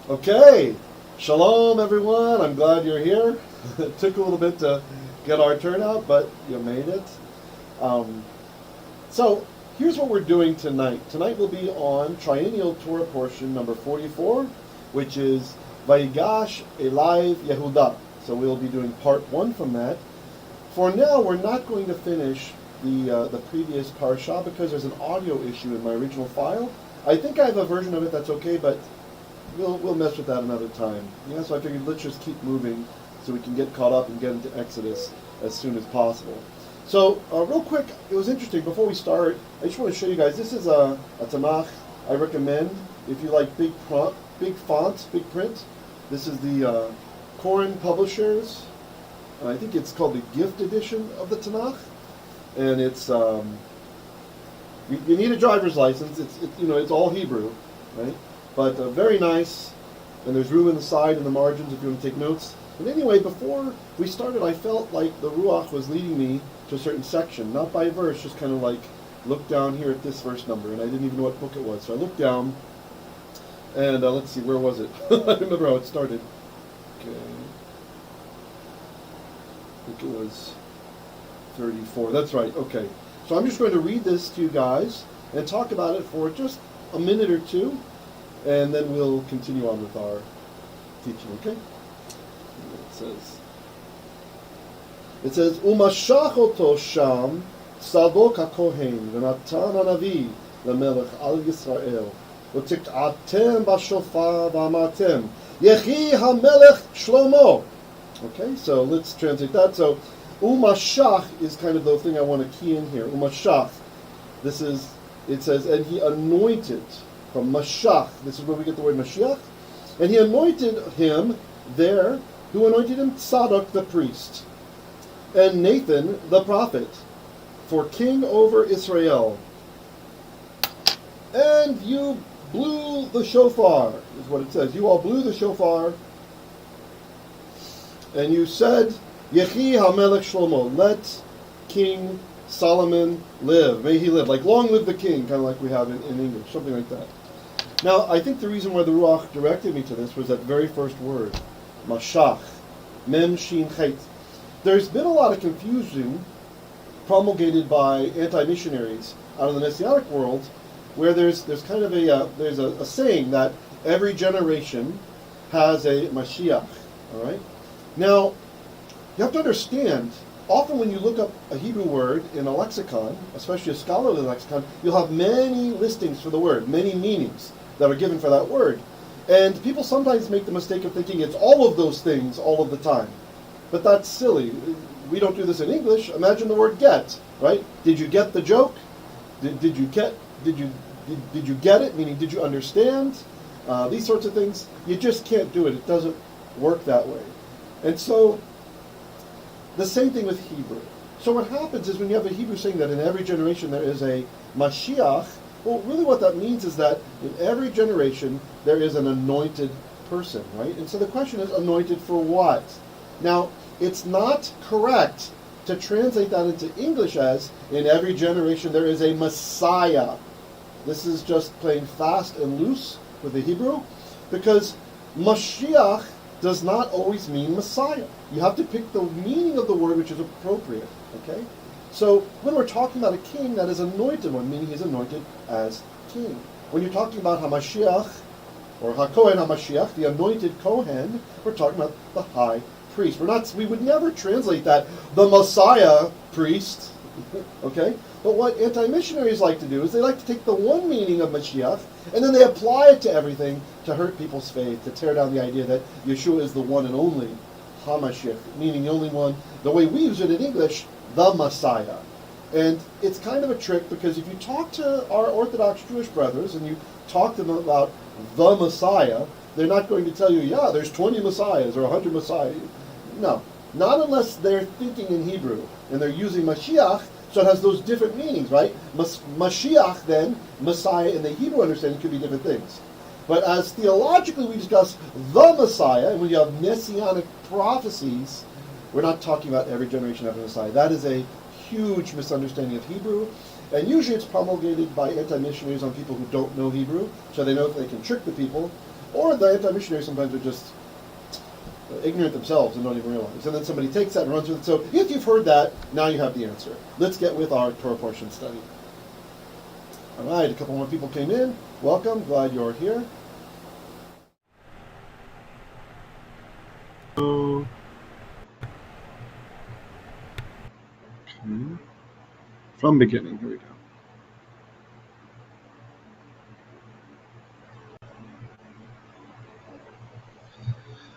Okay, shalom everyone. I'm glad you're here. It took a little bit to get our turnout, but you made it. So here's what we're doing tonight. Tonight we'll be on triennial Torah portion number 44, which is Vayigash, eylayv, Yehudah. So we'll be doing part 1 from that. For now, we're not going to finish the previous Pareshah because there's an audio issue in my original file. I think I have a version of it that's okay, but we'll mess with that another time. Yeah, so I figured let's just keep moving so we can get caught up and get into Exodus as soon as possible. So real quick, it was interesting. Before we start, I just want to show you guys. This is a Tanakh I recommend if you like big fonts, big print. This is the Koren Publishers. I think it's called the Gift Edition of the Tanakh, and it's you need a driver's license. It's all Hebrew, right? But very nice, and there's room in the side and the margins if you want to take notes. But anyway, before we started, I felt like the Ruach was leading me to a certain section, not by verse, just kind of like, look down here at this verse number, and I didn't even know what book it was. So I looked down, and let's see, where was it? I remember how it started. Okay. I think it was 34. That's right, okay. So I'm just going to read this to you guys and talk about it for just a minute or two, and then we'll continue on with our teaching, okay? It says, Umashach oto sham Sadok HaKohen v'natan hanavi lemelech al Yisrael v'tik'atem b'shofar v'amatem Yehi HaMelech Shlomo. Okay, so let's translate that. So, Umashach is kind of the thing I want to key in here. Umashach. It says, and he anointed, from Mashach, this is where we get the word Mashiach, and he anointed him there, who anointed him Tzadok the priest, and Nathan the prophet, for king over Israel. And you blew the shofar, is what it says. You all blew the shofar, and you said, Yehi HaMelech Shlomo, let King Solomon live. May he live. Like, long live the king, kind of like we have in English, something like that. Now, I think the reason why the Ruach directed me to this was that very first word, Mashach, Mem Shin Chet. There's been a lot of confusion promulgated by anti-missionaries out of the Messianic world, where there's kind of a saying that every generation has a Mashiach. All right. Now, you have to understand. Often when you look up a Hebrew word in a lexicon, especially a scholarly lexicon, you'll have many listings for the word, many meanings that are given for that word. And people sometimes make the mistake of thinking it's all of those things all of the time. But that's silly. We don't do this in English. Imagine the word get, right? Did you get the joke? Did you get it? Meaning, did you understand? These sorts of things. You just can't do it. It doesn't work that way. And so, the same thing with Hebrew. So what happens is when you have a Hebrew saying that in every generation there is a Mashiach, well, really what that means is that in every generation there is an anointed person, right? And so the question is, anointed for what? Now, it's not correct to translate that into English as, in every generation there is a Messiah. This is just playing fast and loose with the Hebrew, because Mashiach does not always mean Messiah. You have to pick the meaning of the word which is appropriate, okay? So when we're talking about a king, that is anointed one, meaning he's anointed as king. When you're talking about HaMashiach, or HaKohen HaMashiach, the anointed Kohen, we're talking about the high priest. We would never translate that, the Messiah priest, okay? But what anti-missionaries like to do is they like to take the one meaning of Mashiach, and then they apply it to everything to hurt people's faith, to tear down the idea that Yeshua is the one and only HaMashiach, meaning the only one, the way we use it in English, the Messiah. And it's kind of a trick, because if you talk to our Orthodox Jewish brothers and you talk to them about the Messiah, they're not going to tell you, yeah, there's 20 Messiahs or 100 Messiahs. No, not unless they're thinking in Hebrew and they're using Mashiach, so it has those different meanings, right? Mashiach, then, Messiah in the Hebrew understanding could be different things. But as theologically we discuss the Messiah, and when you have messianic prophecies, we're not talking about every generation having a Messiah. That is a huge misunderstanding of Hebrew, and usually it's promulgated by anti-missionaries on people who don't know Hebrew, so they know that they can trick the people. Or the anti-missionaries sometimes are just ignorant themselves and don't even realize. And then somebody takes that and runs with it. So if you've heard that, now you have the answer. Let's get with our Torah portion study. All right, a couple more people came in. Welcome, glad you're here. Okay. From beginning, here we go.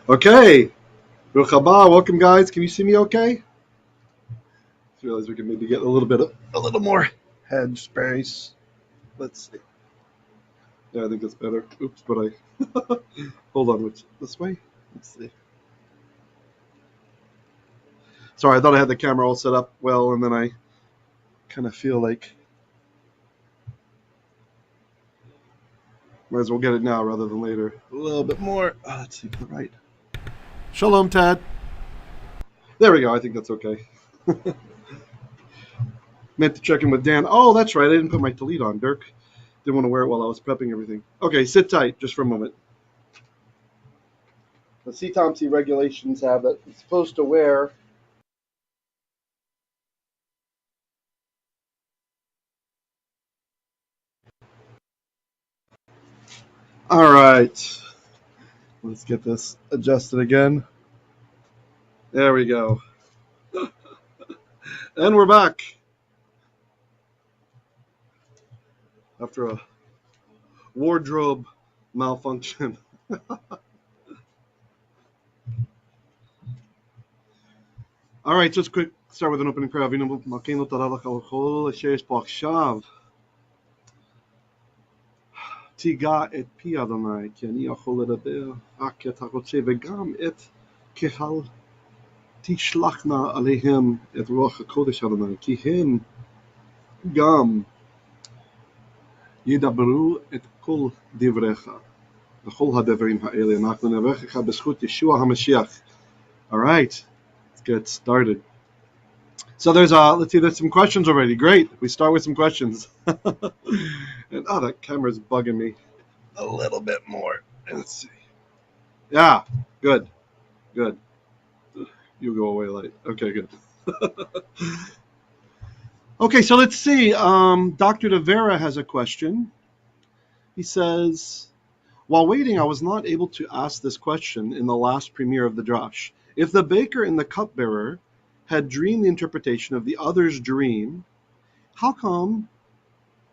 Okay, Baruch haba, welcome guys. Can you see me okay? I realize we can maybe get a little more head space. Let's see. Yeah, I think that's better. Oops, but I hold on. This way? Let's see. Sorry, I thought I had the camera all set up well, and then I kind of feel like might as well get it now rather than later. A little bit more. Let's see, put it right. Shalom, Tad. There we go. I think that's okay. Meant to check in with Dan. Oh, that's right. I didn't put my tallit on. Dirk didn't want to wear it while I was prepping everything. Okay, sit tight just for a moment. The CTOMC regulations have that it's supposed to wear. All right. Let's get this adjusted again. There we go. And we're back. After a wardrobe malfunction. All right, just quick start with an opening prayer. תיגע את פי אדוני, כי אני יכול לדבר רק כי אתה רוצה, וגם את קהל תשלחנה עליהם את רוח הקודש אדוני, כי הם גם ידברו את כל דבריך. וכל הדברים האלה אנחנו נברכך בזכות ישוע המשיח. All right, let's get started. So there's some questions already. Great. We start with some questions. And that camera's bugging me a little bit more. Let's see. Yeah, good. You go away light. Okay, good. Okay, so let's see. Dr. Vera has a question. He says, while waiting, I was not able to ask this question in the last premiere of the drash. If the baker and the cupbearer had dreamed the interpretation of the other's dream, how come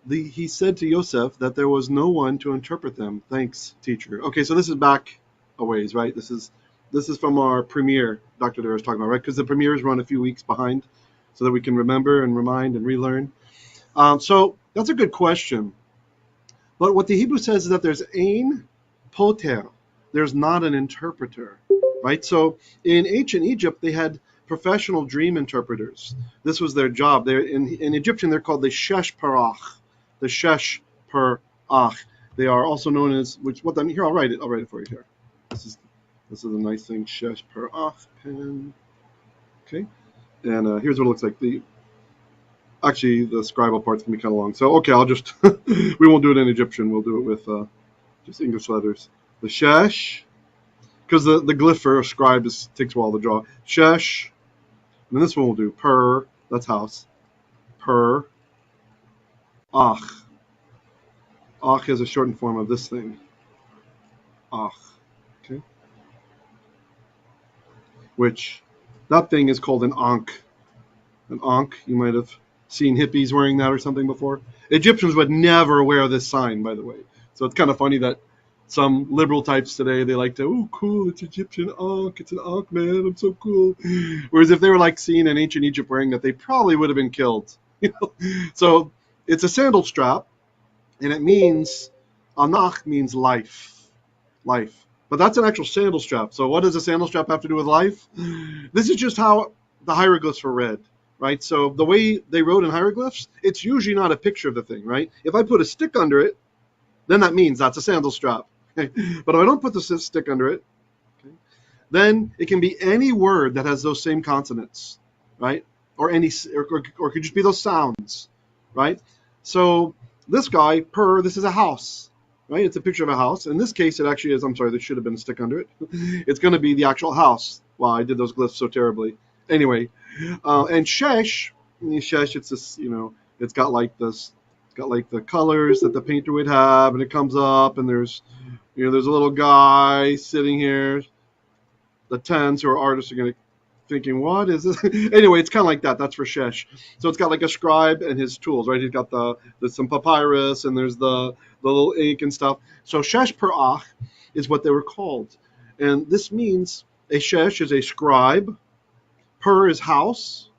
he said to Yosef that there was no one to interpret them? Thanks, teacher. Okay, so this is back a ways, right? This is from our premiere Dr. Vera is talking about, right? Because the premieres run a few weeks behind so that we can remember and remind and relearn. So that's a good question. But what the Hebrew says is that there's ein poter. There's not an interpreter, right? So in ancient Egypt, they had professional dream interpreters. This was their job. They're in Egyptian, they're called the Shesh-per-akh. The Shesh-per-akh. They are also known as, here, I'll write it for you here. This is a nice thing, Shesh-per-akh pen. Okay. And here's what it looks like. Actually, the scribal part's going to be kind of long. So, okay, I'll just, we won't do it in Egyptian. We'll do it with just English letters. The Shesh, because the glyph for a scribe takes a while to draw. Shesh, and then this one we'll do per, that's house. Per, akh. Akh is a shortened form of this thing. Akh. Okay. Which, that thing is called an ankh. An ankh, you might have seen hippies wearing that or something before. Egyptians would never wear this sign, by the way. So it's kind of funny that some liberal types today, they like to, oh, cool, it's Egyptian ankh, it's an ankh, man, I'm so cool. Whereas if they were like seen in ancient Egypt wearing that, they probably would have been killed. So it's a sandal strap, and it means, anach means life. But that's an actual sandal strap. So what does a sandal strap have to do with life? This is just how the hieroglyphs were read, right? So the way they wrote in hieroglyphs, it's usually not a picture of the thing, right? If I put a stick under it, then that means that's a sandal strap. But if I don't put the stick under it, okay, then it can be any word that has those same consonants, right? Or it could just be those sounds, right? So this guy, this is a house. right? It's a picture of a house. In this case, it actually is. I'm sorry, there should have been a stick under it. It's going to be the actual house. Wow, I did those glyphs so terribly. Anyway, and Shesh, it's this, it's got like this, it's got like the colors that the painter would have, and it comes up, and there's a little guy sitting here. The tens who are artists are going to thinking, what is this? Anyway, it's kind of like that. That's for Shesh. So it's got like a scribe and his tools, right? He's got there's some papyrus, and there's the little ink and stuff. So Shesh-per-akh is what they were called. And this means a Shesh is a scribe, per is house,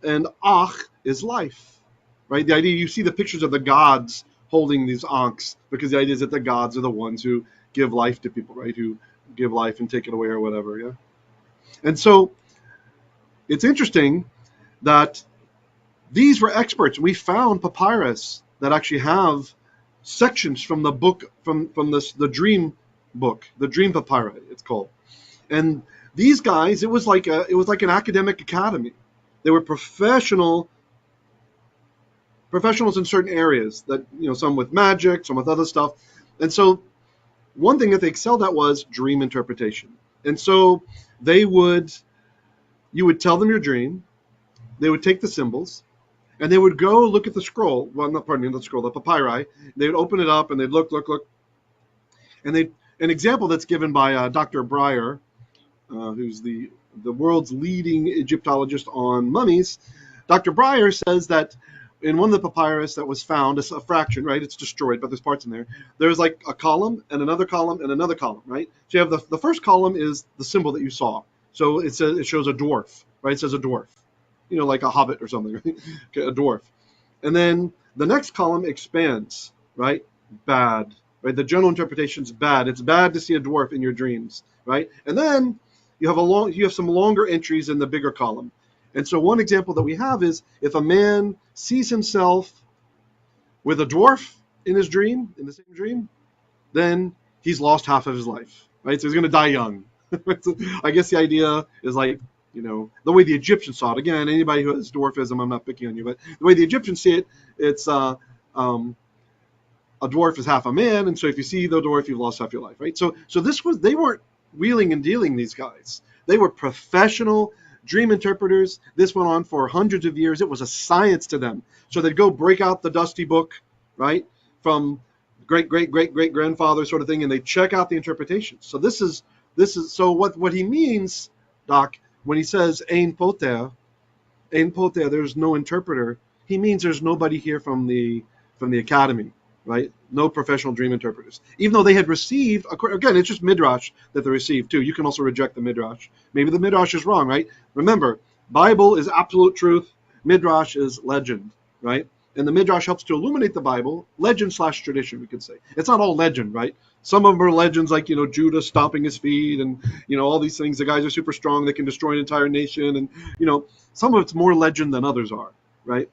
and akh is life, right? The idea, you see the pictures of the gods holding these ankhs, because the idea is that the gods are the ones who give life to people, right? Who give life and take it away or whatever, yeah? And so it's interesting that these were experts. We found papyrus that actually have sections from the book, from the dream book, the dream papyri, it's called. And these guys, it was like an academic academy. They were professionals in certain areas, that some with magic, some with other stuff. And so one thing that they excelled at was dream interpretation. And so you would tell them your dream, they would take the symbols, and they would go look at the scroll, the papyri. They would open it up, and they'd look. And an example that's given by Dr. Brier, who's the world's leading Egyptologist on mummies. Dr. Brier says that in one of the papyrus that was found, it's a fraction, right? It's destroyed, but there's parts in there. There's like a column and another column and another column, right? So you have the first column is the symbol that you saw. So it shows a dwarf, right? It says a dwarf, like a hobbit or something, right? Okay, a dwarf. And then the next column expands, right? Bad, right? The general interpretation is bad. It's bad to see a dwarf in your dreams, right? And then you have some longer entries in the bigger column. And so one example that we have is if a man sees himself with a dwarf in his dream, in the same dream, then he's lost half of his life, right? So he's going to die young. So I guess the idea is like, the way the Egyptians saw it. Again, anybody who has dwarfism, I'm not picking on you, but the way the Egyptians see it, it's a dwarf is half a man, and so if you see the dwarf, you've lost half your life, right? So they weren't wheeling and dealing, these guys. They were professional dream interpreters. This went on for hundreds of years. It was a science to them. So they'd go break out the dusty book, right, from great-great-great-great-grandfather sort of thing, and they check out the interpretations. So this is so what he means, Doc, when he says poter, there's no interpreter, he means there's nobody here from the academy, right? No professional dream interpreters. Even though they had received, again, it's just midrash that they received too. You can also reject the midrash. Maybe the midrash is wrong, right? Remember, Bible is absolute truth. Midrash is legend, right? And the midrash helps to illuminate the Bible. Legend/tradition, we could say. It's not all legend, right? Some of them are legends like, Judah stomping his feet and, all these things. The guys are super strong. They can destroy an entire nation. And, some of it's more legend than others are, right?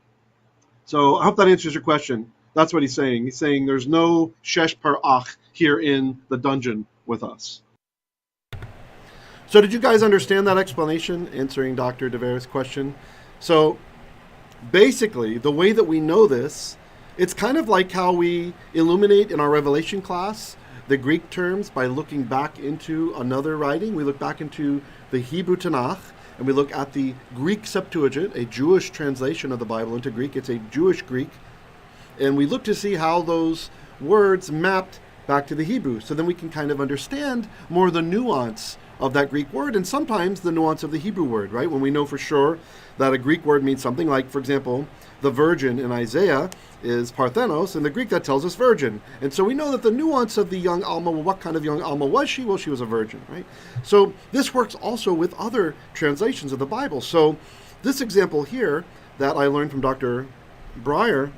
So I hope that answers your question. That's what he's saying. He's saying there's no Shesh-per-akh here in the dungeon with us. So did you guys understand that explanation, answering Dr. De Vera's question? So basically, the way that we know this, it's kind of like how we illuminate in our Revelation class the Greek terms by looking back into another writing. We look back into the Hebrew Tanakh, and we look at the Greek Septuagint, a Jewish translation of the Bible into Greek. It's a Jewish Greek. And we look to see how those words mapped back to the Hebrew. So then we can kind of understand more of the nuance of that Greek word, and sometimes the nuance of the Hebrew word, right? When we know for sure that a Greek word means something, like, for example, the virgin in Isaiah is parthenos, and the Greek that tells us virgin. And so we know that the nuance of the young Alma, well, what kind of young Alma was she? Well, she was a virgin, right? So this works also with other translations of the Bible. So this example here that I learned from Dr. Brier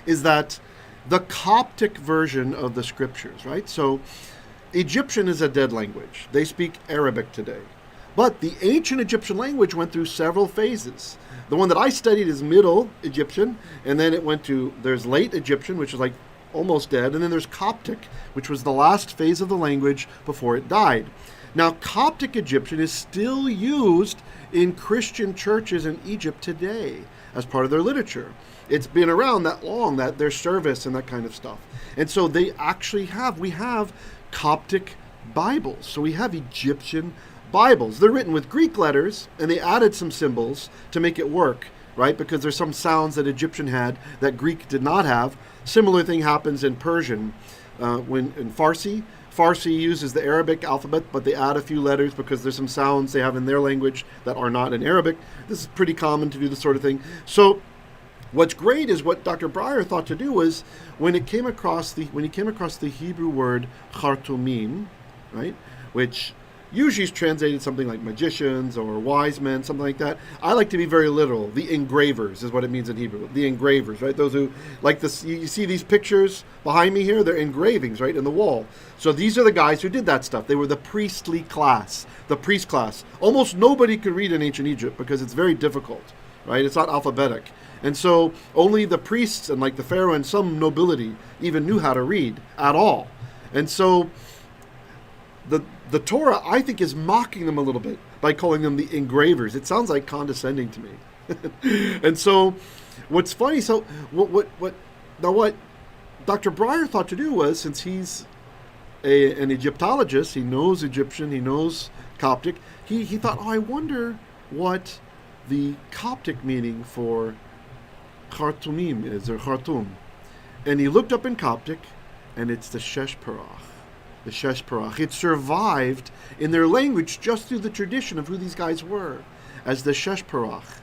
is that the Coptic version of the scriptures, right? So Egyptian is a dead language. They speak Arabic today. But the ancient Egyptian language went through several phases. The one that I studied is Middle Egyptian, and then there's Late Egyptian, which is like almost dead, and then there's Coptic, which was the last phase of the language before it died. Now, Coptic Egyptian is still used in Christian churches in Egypt today as part of their literature. It's been around that long, that their service and that kind of stuff. And so we have Coptic Bibles. So we have Egyptian Bibles. They're written with Greek letters, and they added some symbols to make it work, right? Because there's some sounds that Egyptian had that Greek did not have. Similar thing happens in Persian. When in Farsi uses the Arabic alphabet, but they add a few letters because there's some sounds they have in their language that are not in Arabic. This is pretty common to do this sort of thing. So what's great is what Dr. Brier thought to do was when he came across the Hebrew word chartomim, right, which usually is translated something like magicians or wise men, something like that. I like to be very literal. The engravers is what it means in Hebrew. The engravers, right? Those who, like this, you see these pictures behind me here? They're engravings, right, in the wall. So these are the guys who did that stuff. They were the priestly class, the priest class. Almost nobody could read in ancient Egypt because it's very difficult, right? It's not alphabetic. And so only the priests and like the Pharaoh and some nobility even knew how to read at all. And so the Torah, I think, is mocking them a little bit by calling them the engravers. It sounds like condescending to me. And so what's funny, so what Dr. Brier thought to do was, since he's an Egyptologist, he knows Egyptian, he knows Coptic, he thought, I wonder what the Coptic meaning for chartomim is, or chartum. And he looked up in Coptic, and it's the Shesh-per-akh. The Shesh-per-akh. It survived in their language just through the tradition of who these guys were, as the Shesh-per-akh.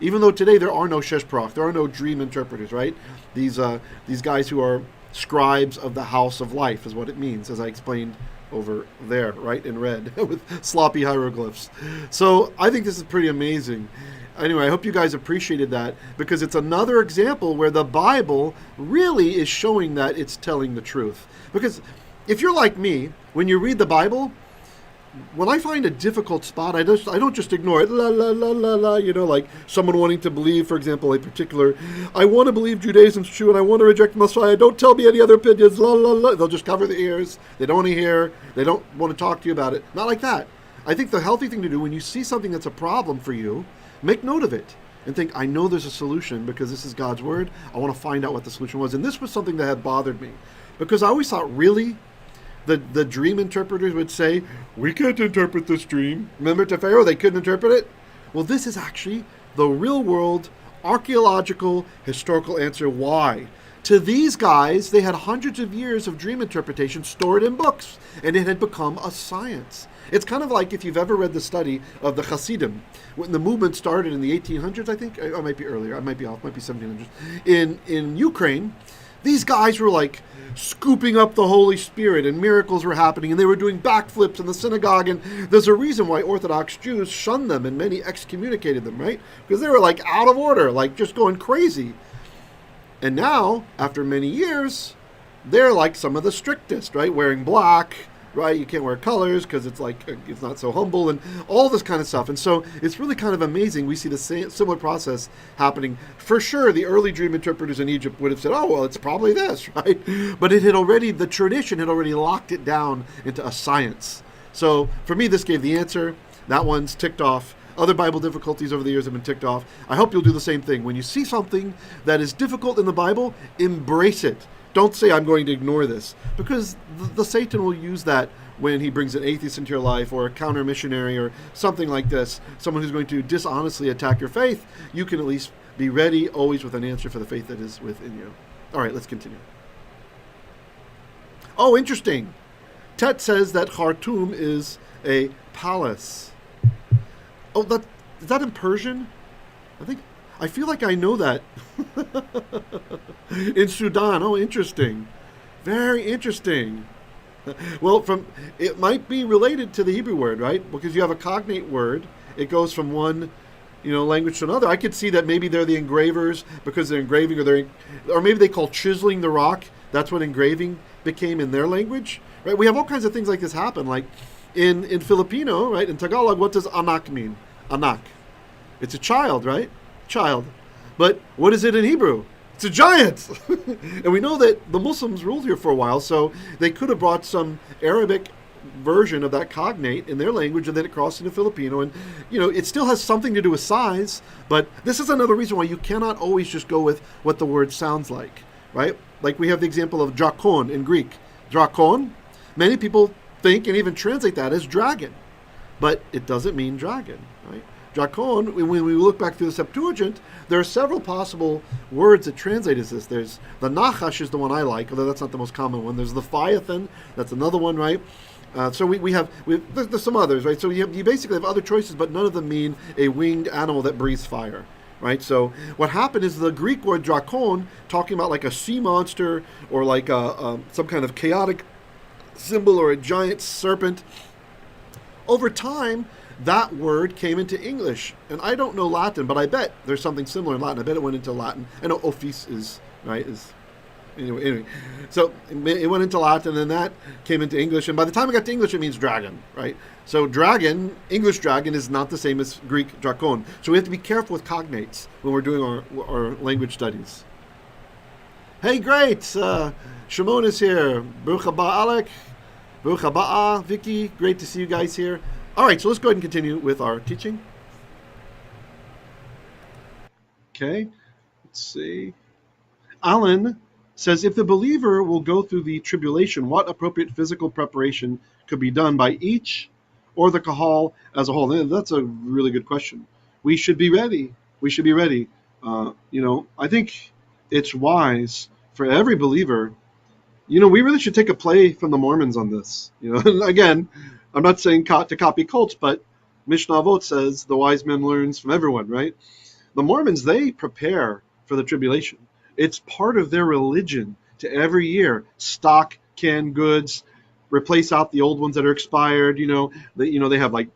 Even though today there are no Shesh-per-akh, there are no dream interpreters, right? These guys who are scribes of the house of life is what it means, as I explained over there, right, in red, with sloppy hieroglyphs. So I think this is pretty amazing. Anyway, I hope you guys appreciated that, because it's another example where the Bible really is showing that it's telling the truth. Because if you're like me, when you read the Bible, when I find a difficult spot, I don't just ignore it, la la la la la, like someone wanting to believe, for example, a particular, I want to believe Judaism's true and I want to reject Messiah, don't tell me any other opinions, la la la. They'll just cover their ears, they don't want to hear, they don't want to talk to you about it. Not like that. I think the healthy thing to do when you see something that's a problem for you, make note of it and think, I know there's a solution because this is God's word. I want to find out what the solution was. And this was something that had bothered me, because I always thought, really? The dream interpreters would say, we can't interpret this dream. Remember to Pharaoh, they couldn't interpret it? Well, this is actually the real world, archaeological, historical answer why. To these guys, they had hundreds of years of dream interpretation stored in books, and it had become a science. It's kind of like if you've ever read the study of the Hasidim, when the movement started in the 1800s, I think, I might be earlier, I might be off, might be 1700s, in Ukraine. These guys were like scooping up the Holy Spirit, and miracles were happening, and they were doing backflips in the synagogue, and there's a reason why Orthodox Jews shunned them and many excommunicated them, right? Because they were like out of order, like just going crazy. And now, after many years, they're like some of the strictest, right? Wearing black, right? You can't wear colors because it's like, it's not so humble, and all this kind of stuff. And so it's really kind of amazing. We see the similar process happening. For sure, the early dream interpreters in Egypt would have said, oh, well, it's probably this, right? But the tradition had already locked it down into a science. So for me, this gave the answer. That one's ticked off. Other Bible difficulties over the years have been ticked off. I hope you'll do the same thing. When you see something that is difficult in the Bible, embrace it. Don't say, I'm going to ignore this, because the Satan will use that when he brings an atheist into your life, or a counter-missionary, or something like this, someone who's going to dishonestly attack your faith. You can at least be ready always with an answer for the faith that is within you. All right, let's continue. Oh, interesting. Tet says that Khartoum is a palace. Oh, is that in Persian? I feel like I know that. In Sudan. Oh, interesting. Very interesting. Well, it might be related to the Hebrew word, right? Because you have a cognate word. It goes from one, language to another. I could see that maybe they're the engravers because they're engraving, or maybe they call chiseling the rock. That's what engraving became in their language, right? We have all kinds of things like this happen. Like in Filipino, right? In Tagalog, what does anak mean? Anak. It's a child, right? Child. But what is it in Hebrew? It's a giant. And we know that the Muslims ruled here for a while, so they could have brought some Arabic version of that cognate in their language, and then it crossed into Filipino. And, it still has something to do with size, but this is another reason why you cannot always just go with what the word sounds like, right? Like we have the example of drakon in Greek. Drakon, many people think and even translate that as dragon, but it doesn't mean dragon, right? Drakon, when we look back through the Septuagint, there are several possible words that translate as this. There's the Nachash is the one I like, although that's not the most common one. There's the Phaethon, that's another one, right? So there's some others, right? So you basically have other choices, but none of them mean a winged animal that breathes fire, right? So what happened is the Greek word drakon, talking about like a sea monster or like some kind of chaotic symbol or a giant serpent, over time, that word came into English. And I don't know Latin, but I bet there's something similar in Latin. I bet it went into Latin. I know office is, right, anyway. So it went into Latin, and then that came into English. And by the time it got to English, it means dragon, right? So dragon, English dragon, is not the same as Greek drakon. So we have to be careful with cognates when we're doing our language studies. Hey, great. Shimon is here. Baruch haba, Alec. Baruch haba, Vicky. Great to see you guys here. All right, so let's go ahead and continue with our teaching. Okay, let's see. Alan says, if the believer will go through the tribulation, what appropriate physical preparation could be done by each or the kahal as a whole? And that's a really good question. We should be ready. We should be ready. I think it's wise for every believer. We really should take a play from the Mormons on this. Again, I'm not saying to copy cults, but Mishnah Avot says the wise man learns from everyone, right? The Mormons, they prepare for the tribulation. It's part of their religion to every year stock canned goods, replace out the old ones that are expired. They have like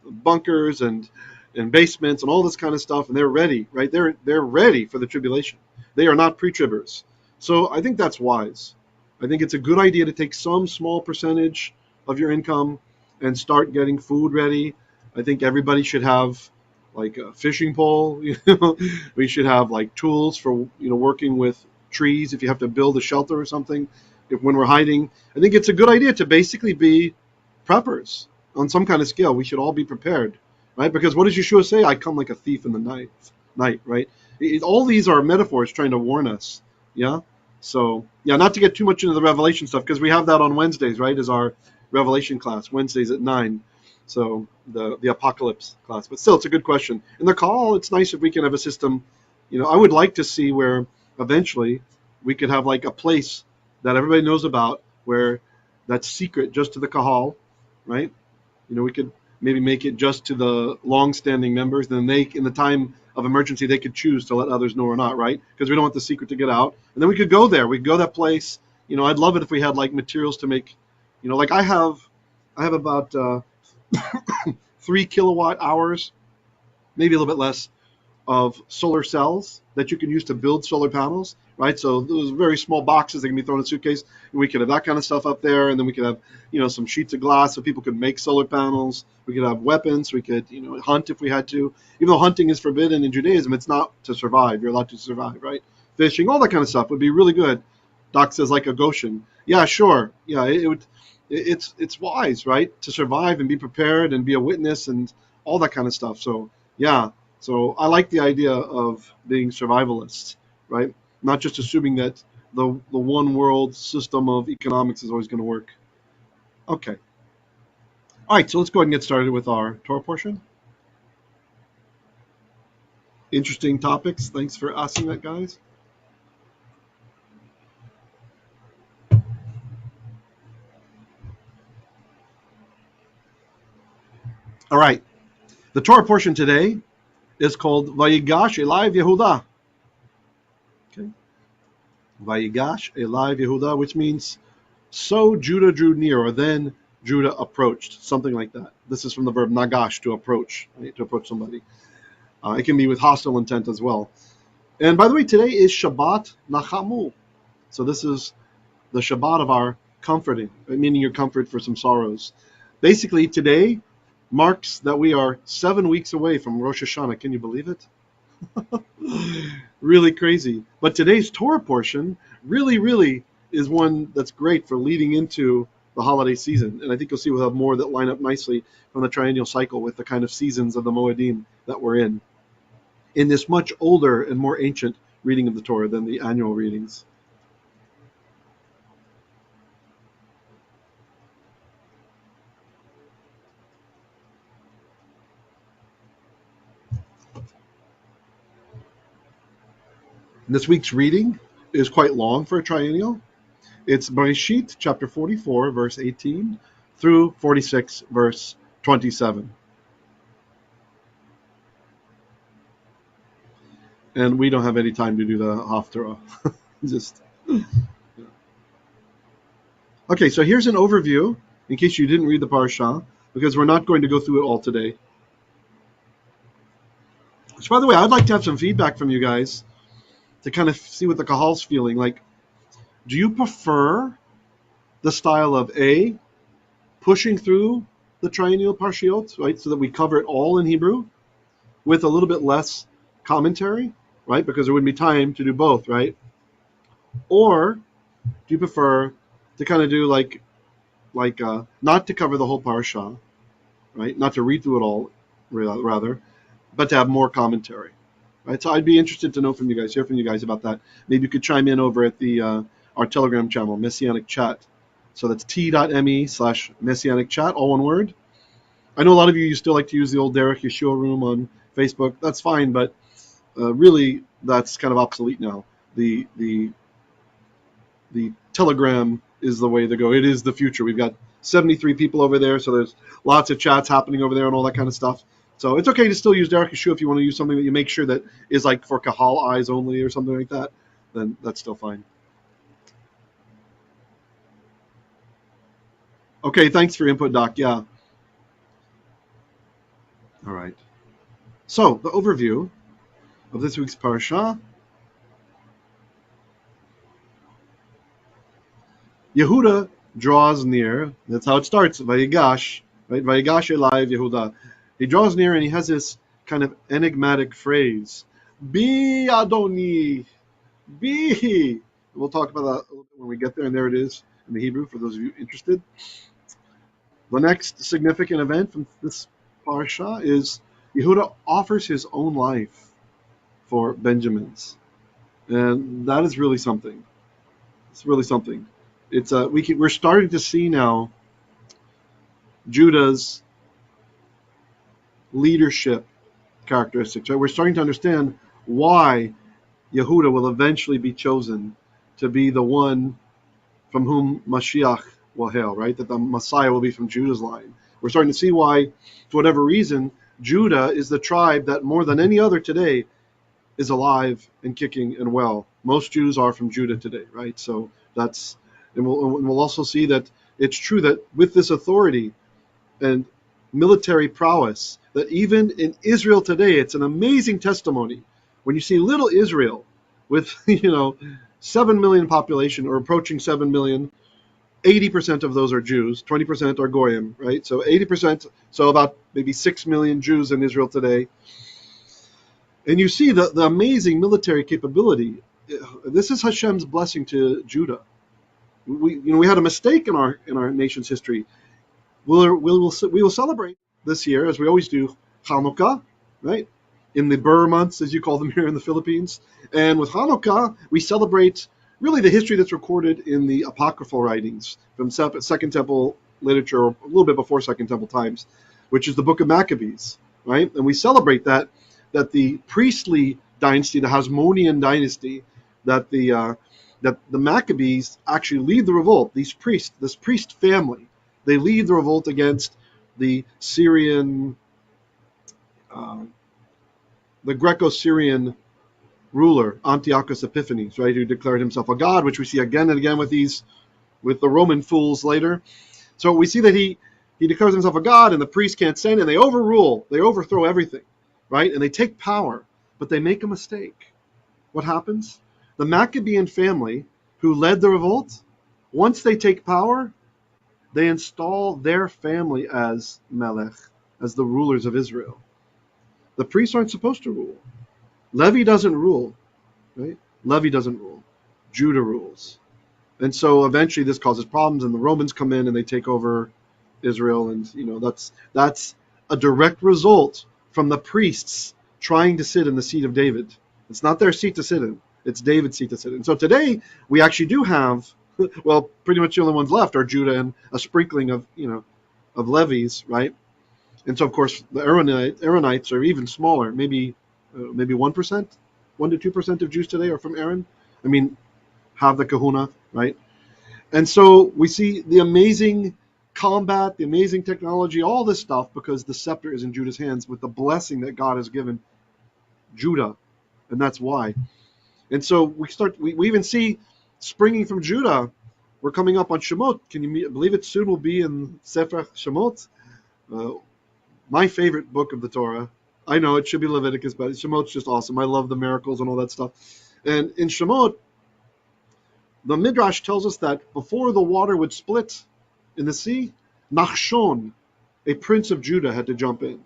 bunkers and basements and all this kind of stuff, and they're ready, right? They're ready for the tribulation. They are not pre-tribbers. So I think that's wise. I think it's a good idea to take some small percentage of your income and start getting food ready. I think everybody should have like a fishing pole. We should have like tools for working with trees if you have to build a shelter or something. When we're hiding, I think it's a good idea to basically be preppers on some kind of scale. We should all be prepared, right? Because what does Yeshua say? I come like a thief in the night, right? All these are metaphors trying to warn us. Yeah. So not to get too much into the Revelation stuff, because we have that on Wednesdays, right? As our Revelation class, Wednesdays at 9. So the Apocalypse class. But still, it's a good question. In the call, it's nice if we can have a system. I would like to see where eventually we could have like a place that everybody knows about, where that's secret just to the kahal, right? We could maybe make it just to the long-standing members. Then they, in the time of emergency, they could choose to let others know or not, right? Because we don't want the secret to get out. And then we could go there. We could go to that place. I'd love it if we had like materials to make. Like I have about 3 kilowatt hours, maybe a little bit less, of solar cells that you can use to build solar panels, right? So those very small boxes that can be thrown in a suitcase, and we could have that kind of stuff up there, and then we could have, some sheets of glass so people could make solar panels. We could have weapons. We could, hunt if we had to. Even though hunting is forbidden in Judaism, it's not to survive. You're allowed to survive, right? Fishing, all that kind of stuff would be really good. Doc says like a Goshen. Yeah, sure. Yeah, it would. It's wise, right, to survive and be prepared and be a witness and all that kind of stuff. So so I like the idea of being survivalists, right? Not just assuming that the one world system of economics is always going to work. Okay. All right, so let's go ahead and get started with our Torah portion. Interesting topics. Thanks for asking that, guys. All right. The Torah portion today is called Vayigash, eylayv, Yehudah. Okay. Vayigash, eylayv, Yehudah, which means so Judah drew near, or then Judah approached, something like that. This is from the verb nagash, to approach, right? To approach somebody. It can be with hostile intent as well. And by the way, today is Shabbat Nachamu. So this is the Shabbat of our comforting, meaning your comfort for some sorrows. Basically, today marks that we are 7 weeks away from Rosh Hashanah. Can you believe it? Really crazy. But today's Torah portion really is one that's great for leading into the holiday season. And I think you'll see we'll have more that line up nicely from the triennial cycle with the kind of seasons of the Moedim that we're in this much older and more ancient reading of the Torah than the annual readings. This week's reading is quite long for a triennial. It's Bereshit, chapter 44, verse 18, through 46, verse 27. And we don't have any time to do the Haftarah. Okay, so here's an overview, in case you didn't read the Pareshah, because we're not going to go through it all today. So, by the way, I'd like to have some feedback from you guys to kind of see what the Kahal's feeling. Like, do you prefer the style of A, pushing through the triennial Parshiot, right, so that we cover it all in Hebrew, with a little bit less commentary, right, because there wouldn't be time to do both, right? Or do you prefer to kind of do like not to cover the whole Parashah, right, not to read through it all, rather, but to have more commentary? Right, so I'd be interested to know from you guys, hear from you guys about that. Maybe you could chime in over at the our Telegram channel, Messianic Chat. So that's t.me/Messianic Chat, all one word. I know a lot of you still like to use the old Derek Yeshua room on Facebook. That's fine, but really that's kind of obsolete now. The Telegram is the way to go. It is the future. We've got 73 people over there, so there's lots of chats happening over there and all that kind of stuff. So it's okay to still use Derek Yeshua if you want to use something that you make sure that is like for Kahal eyes only or something like that, then that's still fine. Okay, thanks for your input, Doc. Yeah. All right. So the overview of this week's Parashah. Yehudah draws near. That's how it starts. Vayigash, right? Vayigash eylayv Yehudah. He draws near and he has this kind of enigmatic phrase, "Bi Adoni, Bi." We'll talk about that when we get there, and there it is in the Hebrew for those of you interested. The next significant event from this Parashah is Yehudah offers his own life for Benjamin's, and that is really something. It's really something. It's we're starting to see now Judah's leadership characteristics. Right? We're starting to understand why Yehudah will eventually be chosen to be the one from whom Mashiach will hail, right? That the Messiah will be from Judah's line. We're starting to see why, for whatever reason, Judah is the tribe that more than any other today is alive and kicking and well. Most Jews are from Judah today, right? So that's, and we'll also see that it's true that with this authority and military prowess, that even in Israel today, it's an amazing testimony when you see little Israel with 7 million population or approaching 7 million. 80% of those are Jews, 20% are Goyim, right? So 80%, so about maybe 6 million Jews in Israel today. And you see the amazing military capability. This is Hashem's blessing to Judah. We had a mistake in our nation's history. We will celebrate this year, as we always do, Hanukkah, right? In the Brier months, as you call them here in the Philippines. And with Hanukkah, we celebrate really the history that's recorded in the apocryphal writings from Second Temple literature, or a little bit before Second Temple times, which is the book of Maccabees, right? And we celebrate that the priestly dynasty, the Hasmonean dynasty, that the Maccabees actually lead the revolt. This priest family, they lead the revolt against the Syrian, the Greco-Syrian ruler Antiochus Epiphanes, right, who declared himself a god, which we see again and again with the Roman fools later. So we see that he declares himself a god, and the priests can't stand it, and they overthrow everything, right, and they take power, but they make a mistake. What happens? The Maccabean family, who led the revolt, once they take power, they install their family as melech, as the rulers of Israel. The priests aren't supposed to rule. Levi doesn't rule, right? Levi doesn't rule. Judah rules. And so eventually this causes problems, and the Romans come in and they take over Israel, and that's a direct result from the priests trying to sit in the seat of David. It's not their seat to sit in; it's David's seat to sit in. So today we actually do have, well, pretty much the only ones left are Judah and a sprinkling of Levies, right? And so of course the Aaronites are even smaller, maybe 1%, 1 to 2% of Jews today are from Aaron. I mean, have the kahuna, right? And so we see the amazing combat, the amazing technology, all this stuff, because the scepter is in Judah's hands with the blessing that God has given Judah, and that's why. And so we even see springing from Judah. We're coming up on Shemot. Can you believe it? Soon will be in Sefer Shemot, my favorite book of the Torah. I know it should be Leviticus, but Shemot's just awesome. I love the miracles and all that stuff. And in Shemot, the midrash tells us that before the water would split in the sea, Nachshon, a prince of Judah, had to jump in,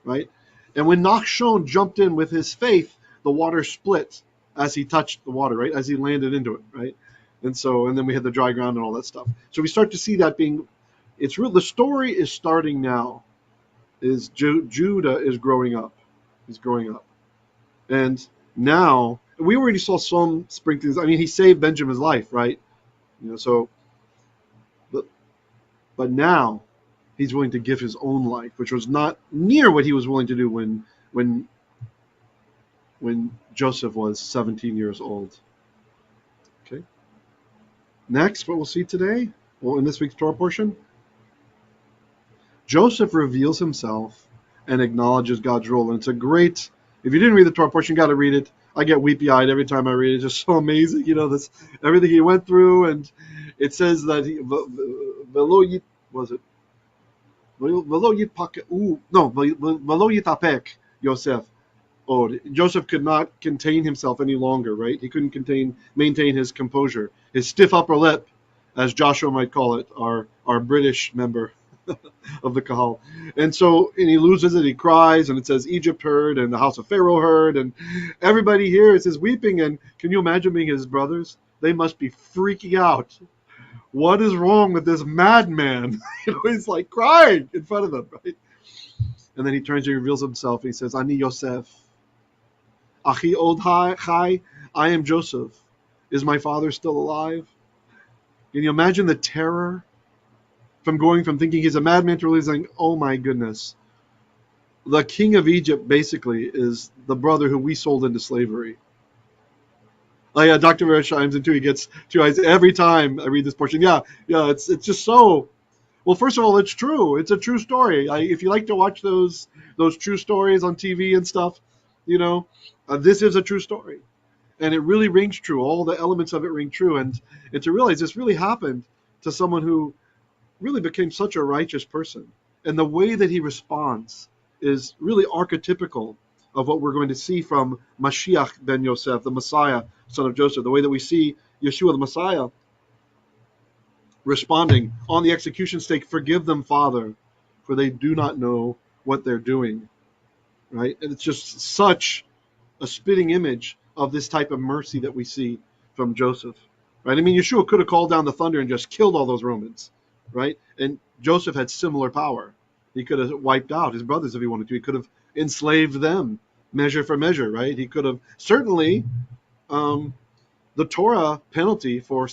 right? And when Nachshon jumped in with his faith, the water split as he touched the water, right? As he landed into it, right? And then we had the dry ground and all that stuff. So we start to see that being, it's real. The story is starting now. Is Judah is growing up. He's growing up. And now, we already saw some sprinklings. I mean, he saved Benjamin's life, right? But now he's willing to give his own life, which was not near what he was willing to do when Joseph was 17 years old. Okay. Next, what we'll see today, in this week's Torah portion, Joseph reveals himself and acknowledges God's role. And it's a great, if you didn't read the Torah portion, you got to read it. I get weepy-eyed every time I read it. It's just so amazing, this everything he went through. And it says that Yosef. Joseph could not contain himself any longer, right? He couldn't maintain his composure. His stiff upper lip, as Joshua might call it, our British member of the Kahal. And he loses it, he cries, and it says Egypt heard, and the house of Pharaoh heard, and everybody here is weeping. And can you imagine being his brothers? They must be freaking out. What is wrong with this madman? He's like crying in front of them, right? And then he turns and reveals himself. He says, Ani Yosef. Achi od chai. I am Joseph. Is my father still alive? Can you imagine the terror from going from thinking he's a madman to realizing, oh my goodness, the king of Egypt basically is the brother who we sold into slavery. Dr. Vera chimes in too. He gets 2 eyes every time I read this portion. Yeah, it's just so. Well, first of all, it's true. It's a true story. If you like to watch those true stories on TV and stuff, this is a true story, and it really rings true. All the elements of it ring true, and to realize this really happened to someone who really became such a righteous person, and the way that he responds is really archetypical of what we're going to see from Mashiach ben Yosef, the Messiah, son of Joseph. The way that we see Yeshua, the Messiah, responding on the execution stake, forgive them, Father, for they do not know what they're doing, right? And it's just such a spitting image of this type of mercy that we see from Joseph, right? I mean, Yeshua could have called down the thunder and just killed all those Romans, right? And Joseph had similar power. He could have wiped out his brothers if he wanted to. He could have enslaved them, measure for measure, right? He could have certainly the Torah penalty for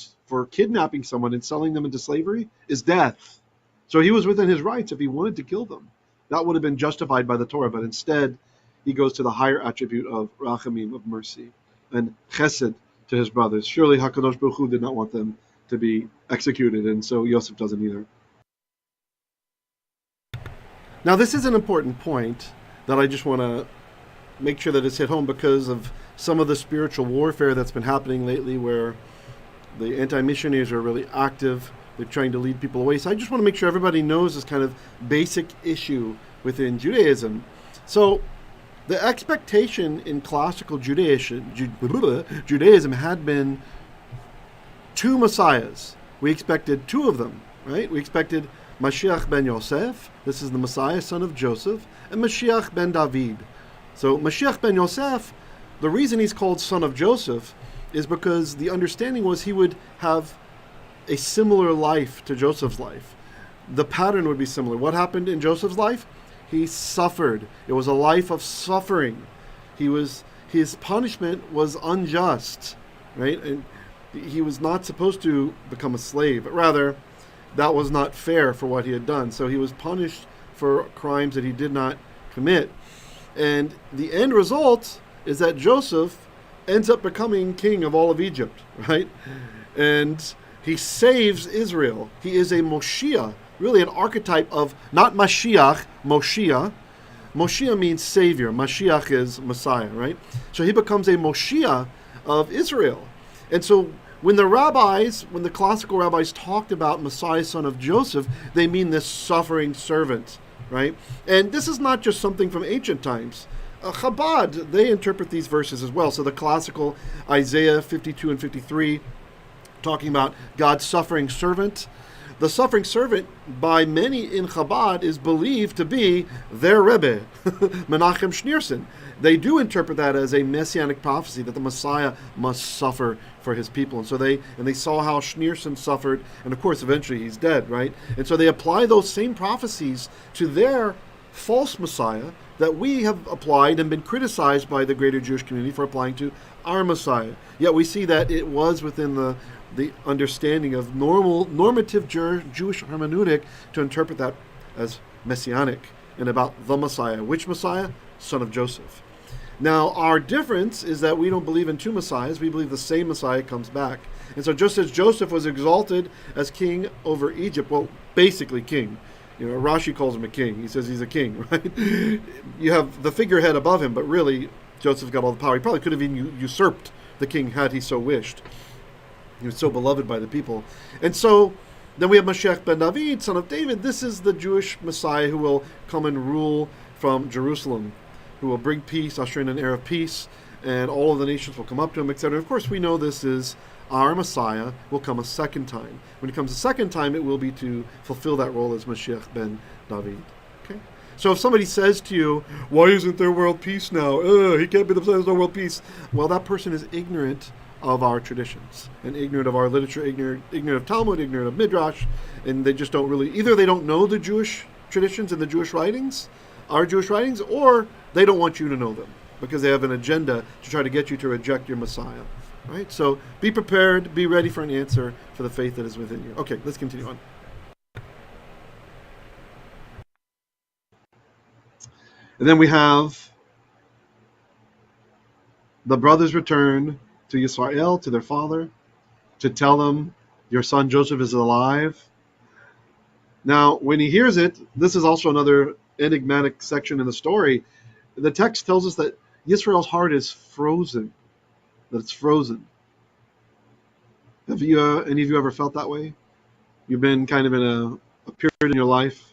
kidnapping someone and selling them into slavery is death. So he was within his rights if he wanted to kill them. That would have been justified by the Torah, but instead he goes to the higher attribute of rachamim, of mercy, and chesed to his brothers. Surely HaKadosh Baruch Hu did not want them to be executed, and so Yosef doesn't either. Now this is an important point that I just want to make sure that it's hit home because of some of the spiritual warfare that's been happening lately where the anti-missionaries are really active. They're trying to lead people away. So I just want to make sure everybody knows this kind of basic issue within Judaism. So the expectation in classical Judaism had been 2 messiahs. We expected 2 of them, right? We expected Mashiach ben Yosef, this is the Messiah, son of Joseph, and Mashiach ben David. So Mashiach ben Yosef, the reason he's called son of Joseph is because the understanding was he would have a similar life to Joseph's life. The pattern would be similar. What happened in Joseph's life? He suffered. It was a life of suffering. His punishment was unjust, right? And he was not supposed to become a slave, but rather that was not fair for what he had done. So he was punished for crimes that he did not commit. And the end result is that Joseph ends up becoming king of all of Egypt, right? And he saves Israel. He is a Moshiach, really an archetype of, not Mashiach, Moshiach. Moshiach means savior. Mashiach is Messiah, right? So he becomes a Moshiach of Israel. And so when the classical rabbis talked about Messiah, son of Joseph, they mean this suffering servant, right? And this is not just something from ancient times. Chabad, they interpret these verses as well. So the classical Isaiah 52 and 53, talking about God's suffering servant. The suffering servant, by many in Chabad, is believed to be their Rebbe, Menachem Schneerson. They do interpret that as a messianic prophecy that the Messiah must suffer for his people. And so they saw how Schneerson suffered, and of course eventually he's dead, right? And so they apply those same prophecies to their false Messiah that we have applied and been criticized by the greater Jewish community for applying to our Messiah. Yet we see that it was within the understanding of normative Jewish hermeneutic to interpret that as messianic and about the Messiah. Which Messiah? Son of Joseph. Now, our difference is that we don't believe in two Messiahs. We believe the same Messiah comes back. And so just as Joseph was exalted as king over Egypt, well, basically king. You know, Rashi calls him a king. He says he's a king, right? You have the figurehead above him, but really Joseph got all the power. He probably could have even usurped the king had he so wished. He was so beloved by the people. And so then we have Mashiach ben David, son of David. This is the Jewish Messiah who will come and rule from Jerusalem, who will bring peace, usher in an era of peace, and all of the nations will come up to him, etc. Of course, we know this is our Messiah will come a second time. When he comes a second time, it will be to fulfill that role as Mashiach ben David. Okay? So if somebody says to you, why isn't there world peace now? He can't be the Messiah, there's no world peace. Well, that person is ignorant of our traditions and ignorant of our literature, ignorant of Talmud, ignorant of midrash, and they just don't really, either they don't know the Jewish traditions and the Jewish writings, our Jewish writings, or they don't want you to know them because they have an agenda to try to get you to reject your Messiah. Right? So be prepared, be ready for an answer for the faith that is within you. Okay, let's continue on. And then we have the brothers return to Yisrael, to their father, to tell them, your son Joseph is alive. Now, when he hears it, this is also another enigmatic section in the story. The text tells us that Yisrael's heart is frozen, that it's frozen. Have you, any of you ever felt that way? You've been kind of in a period in your life.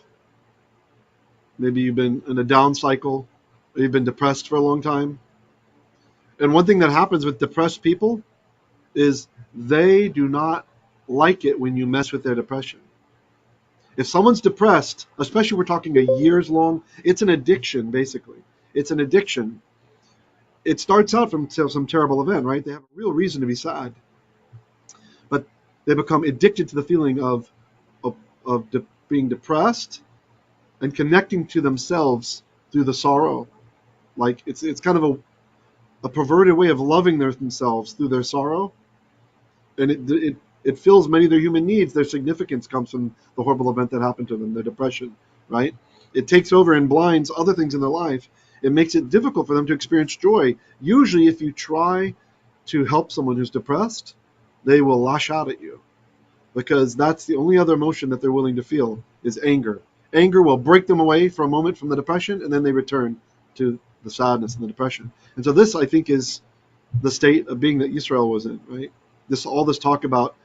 Maybe you've been in a down cycle, or you've been depressed for a long time. And one thing that happens with depressed people is they do not like it when you mess with their depression. If someone's depressed, especially we're talking a years long, it's an addiction, basically. It's an addiction. It starts out from some terrible event, right? They have a real reason to be sad. But they become addicted to the feeling of being depressed and connecting to themselves through the sorrow. Like it's kind of a perverted way of loving themselves through their sorrow. And it fills many of their human needs. Their significance comes from the horrible event that happened to them, their depression, right? It takes over and blinds other things in their life. It makes it difficult for them to experience joy. Usually if you try to help someone who's depressed, they will lash out at you because that's the only other emotion that they're willing to feel is anger. Anger will break them away for a moment from the depression, and then they return to the sadness and the depression. And so this, I think, is the state of being that Israel was in, right? All this talk about,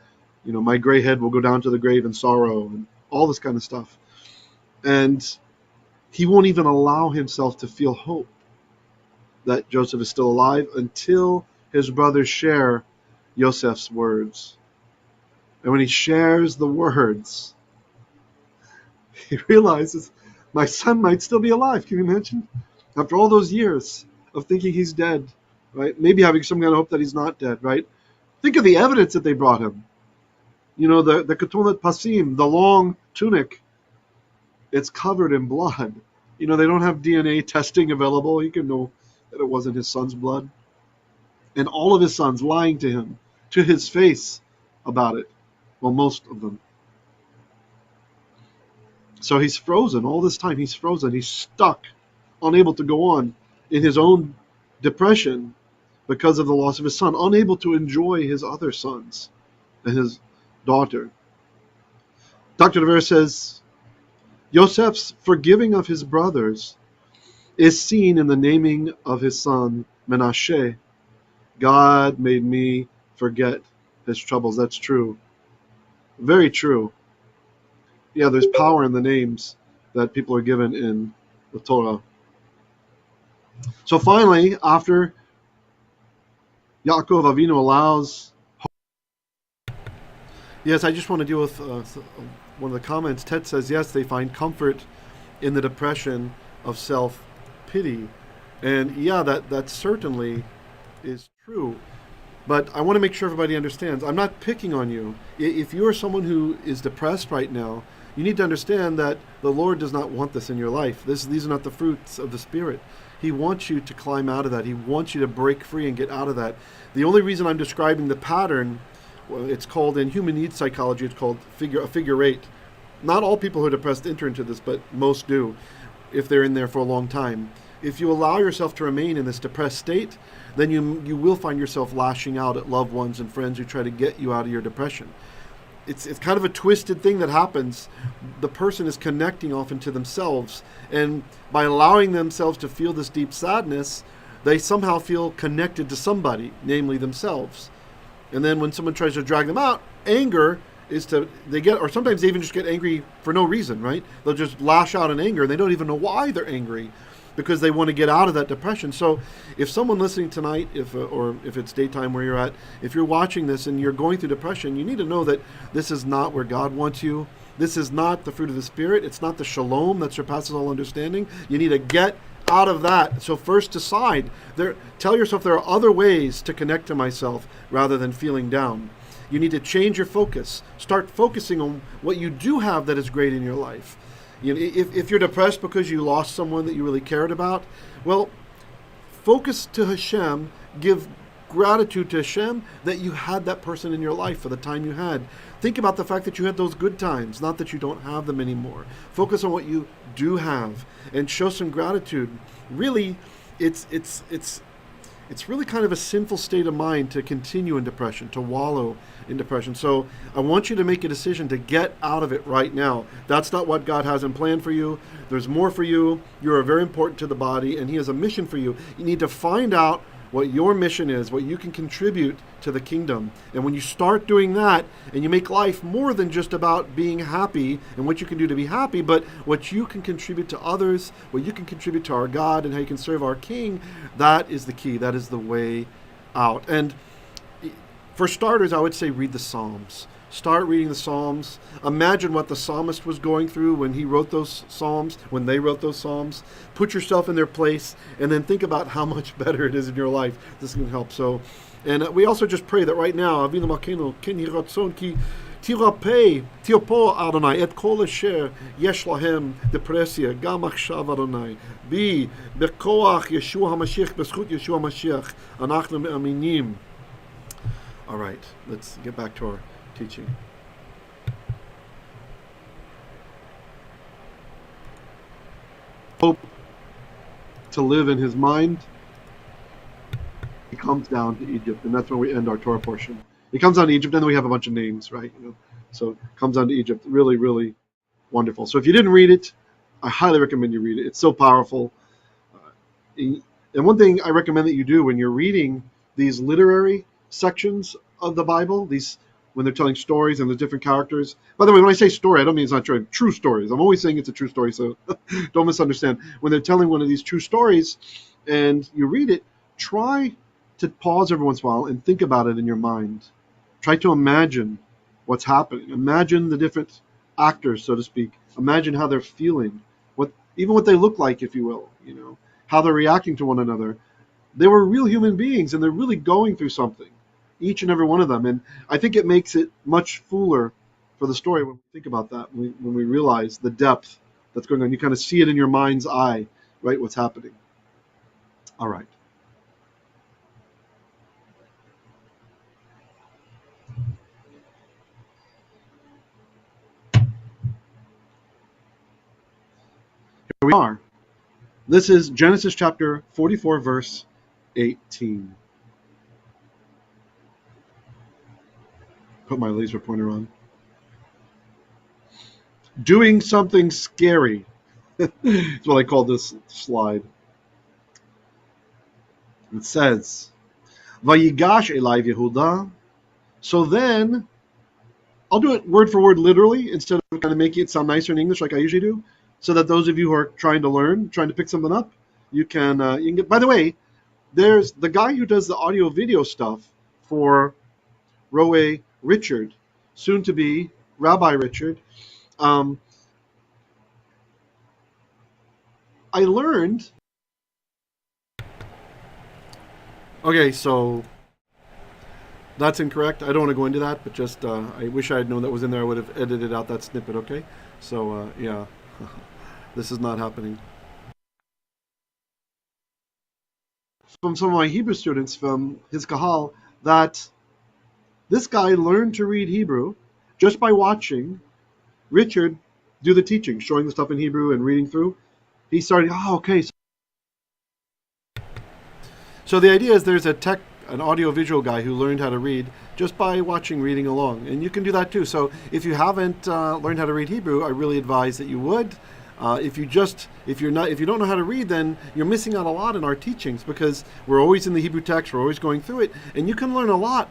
my gray head will go down to the grave in sorrow and all this kind of stuff. And he won't even allow himself to feel hope that Joseph is still alive until his brothers share Yosef's words. And when he shares the words, he realizes, my son might still be alive. Can you imagine? After all those years of thinking he's dead, right? Maybe having some kind of hope that he's not dead, right? Think of the evidence that they brought him. You know, the ketonet pasim, the long tunic, it's covered in blood. You know, they don't have DNA testing available. He can know that it wasn't his son's blood. And all of his sons lying to him, to his face about it. Well, most of them. So he's frozen. All this time he's frozen. He's stuck, unable to go on in his own depression because of the loss of his son, unable to enjoy his other sons and his daughter. Dr. Vera says, Yosef's forgiving of his brothers is seen in the naming of his son Menashe. God made me forget his troubles. That's true. Very true. Yeah, there's power in the names that people are given in the Torah. So finally, after Yaakov Avinu allows... Yes, I just want to deal with one of the comments. Ted says, yes, they find comfort in the depression of self-pity. And yeah, that certainly is true. But I want to make sure everybody understands. I'm not picking on you. If you're someone who is depressed right now, you need to understand that the Lord does not want this in your life. These are not the fruits of the Spirit. He wants you to climb out of that. He wants you to break free and get out of that. The only reason I'm describing the pattern, well, it's called, in human needs psychology, it's called a figure eight. Not all people who are depressed enter into this, but most do, if they're in there for a long time. If you allow yourself to remain in this depressed state, then you will find yourself lashing out at loved ones and friends who try to get you out of your depression. It's kind of a twisted thing that happens. The person is connecting often to themselves, and by allowing themselves to feel this deep sadness, they somehow feel connected to somebody, namely themselves. And then when someone tries to drag them out, anger is or sometimes they even just get angry for no reason, right? They'll just lash out in anger, and they don't even know why they're angry, because they want to get out of that depression. So if someone listening tonight, or if it's daytime where you're at, if you're watching this and you're going through depression, you need to know that this is not where God wants you. This is not the fruit of the Spirit. It's not the shalom that surpasses all understanding. You need to get out of that. So first decide. Tell yourself there are other ways to connect to myself rather than feeling down. You need to change your focus. Start focusing on what you do have that is great in your life. You know, if you're depressed because you lost someone that you really cared about, well, focus to Hashem, give gratitude to Hashem that you had that person in your life for the time you had. Think about the fact that you had those good times, not that you don't have them anymore. Focus on what you do have and show some gratitude. Really, it's really kind of a sinful state of mind to continue in depression, to wallow in depression. So I want you to make a decision to get out of it right now. That's not what God has in plan for you. There's more for you. You are very important to the body, and He has a mission for you. You need to find out what your mission is, what you can contribute to the kingdom. And when you start doing that, and you make life more than just about being happy and what you can do to be happy, but what you can contribute to others, what you can contribute to our God, and how you can serve our King, that is the key. That is the way out. And for starters, I would say read the Psalms. Start reading the Psalms. Imagine what the psalmist was going through when he wrote those Psalms, when they wrote those Psalms. Put yourself in their place, and then think about how much better it is in your life. This can help. So, and we also just pray that right now, Avinu Malkeinu, ken yhi ratzon ki tirapeh, tirpo Adonai, et kol asher yesh lahem depressia, gam achshav Adonai, bi bekoach Yeshua HaMashiach, b'zchut Yeshua HaMashiach, anachnu me'aminim. All right, let's get back to our teaching. Hope to live in his mind. He comes down to Egypt, and that's where we end our Torah portion. He comes down to Egypt, and then we have a bunch of names, right? So it comes down to Egypt. Really, really wonderful. So if you didn't read it, I highly recommend you read it. It's so powerful. And one thing I recommend that you do when you're reading these literary sections of the Bible, when they're telling stories and the different characters. By the way, when I say story, I don't mean it's not true. True stories. I'm always saying it's a true story, so don't misunderstand. When they're telling one of these true stories and you read it, try to pause every once in a while and think about it in your mind. Try to imagine what's happening. Imagine the different actors, so to speak. Imagine how they're feeling, even what they look like, if you will, how they're reacting to one another. They were real human beings, and they're really going through something. each and every one of them. And I think it makes it much fuller for the story when we think about that, when we realize the depth that's going on. You kind of see it in your mind's eye, right, what's happening. All right. Here we are. This is Genesis chapter 44, verse 18. Put my laser pointer on. Doing something scary. That's what I call this slide. It says, Vayigash eylayv Yehudah. So then, I'll do it word for word literally instead of kind of making it sound nicer in English like I usually do, so that those of you who are trying to learn, trying to pick something up, you can get. By the way, there's the guy who does the audio video stuff for Roe Richard, soon to be Rabbi Richard. I learned. Okay, so that's incorrect. I don't want to go into that, but just I wish I had known that was in there. I would have edited out that snippet, okay? So, yeah, this is not happening. From some of my Hebrew students from his kahal, that this guy learned to read Hebrew just by watching Richard do the teaching, showing the stuff in Hebrew and reading through. He started, okay. So the idea is there's an audio-visual guy who learned how to read just by reading along, and you can do that too. So if you haven't learned how to read Hebrew, I really advise that you would. If you don't know how to read, then you're missing out a lot in our teachings, because we're always in the Hebrew text, we're always going through it, and you can learn a lot,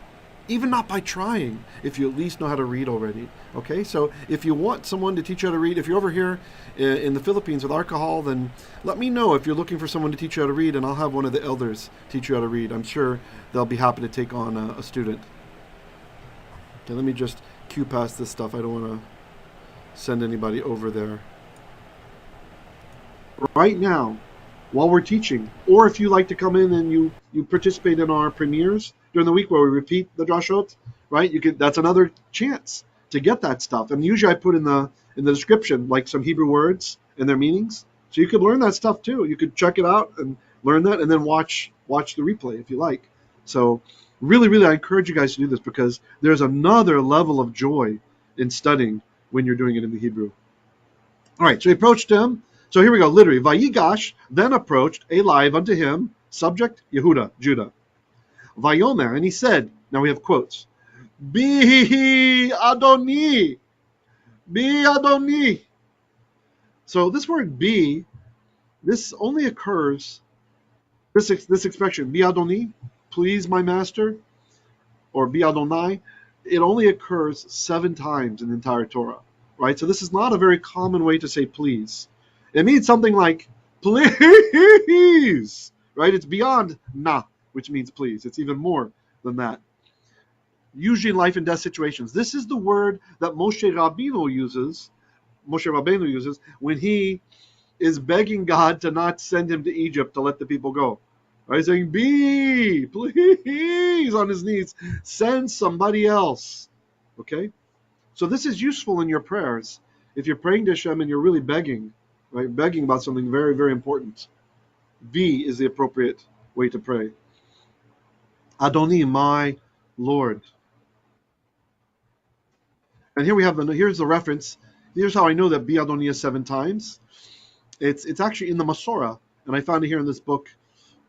even not by trying, if you at least know how to read already. Okay, so if you want someone to teach you how to read, if you're over here in the Philippines with alcohol, then let me know if you're looking for someone to teach you how to read, and I'll have one of the elders teach you how to read. I'm sure they'll be happy to take on a student. Okay, let me just cue past this stuff. I don't want to send anybody over there. Right now, while we're teaching, or if you like to come in and you participate in our premieres during the week where we repeat the drashot, right? That's another chance to get that stuff. And usually I put in the description like some Hebrew words and their meanings, so you could learn that stuff too. You could check it out and learn that, and then watch the replay if you like. So really, really, I encourage you guys to do this, because there's another level of joy in studying when you're doing it in the Hebrew. All right, so he approached him. So here we go, literally. Vayigash then approached eylayv unto him, subject Yehudah, Judah. Vayomer, and he said, now we have quotes, Bi Adoni, Bi Adoni. So this word bi, this only occurs, this expression, Bi Adoni, please my master, or Bi Adonai, it only occurs 7 times in the entire Torah, right? So this is not a very common way to say please. It means something like, please, right? It's beyond na, which means please. It's even more than that. Usually in life and death situations. This is the word that Moshe Rabbeinu uses when he is begging God to not send him to Egypt to let the people go. Right? He's saying, please, on his knees, send somebody else. Okay? So this is useful in your prayers. If you're praying to Hashem and you're really begging, right? Begging about something very, very important. B is the appropriate way to pray. Adoni, my Lord. And here we have here's the reference. Here's how I know that Bi Adoni is 7 times. It's actually in the Masorah, and I found it here in this book,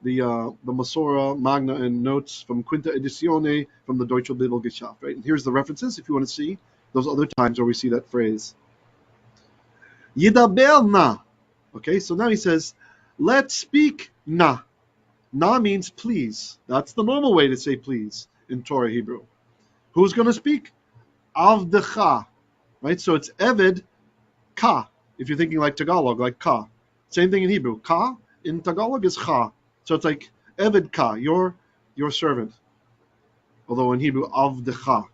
the Masorah Magna and notes from Quinta Edizione from the Deutsche Bibelgeschichte. Right? And here's the references if you want to see those other times where we see that phrase. Yidaber na. Okay, so now he says, let's speak na. Na means please. That's the normal way to say please in Torah Hebrew. Who's going to speak? Avdecha. Right, so it's Eved Ka. If you're thinking like Tagalog, like Ka. Same thing in Hebrew. Ka in Tagalog is Cha. So it's like Eved Ka, your servant. Although in Hebrew, Avdecha.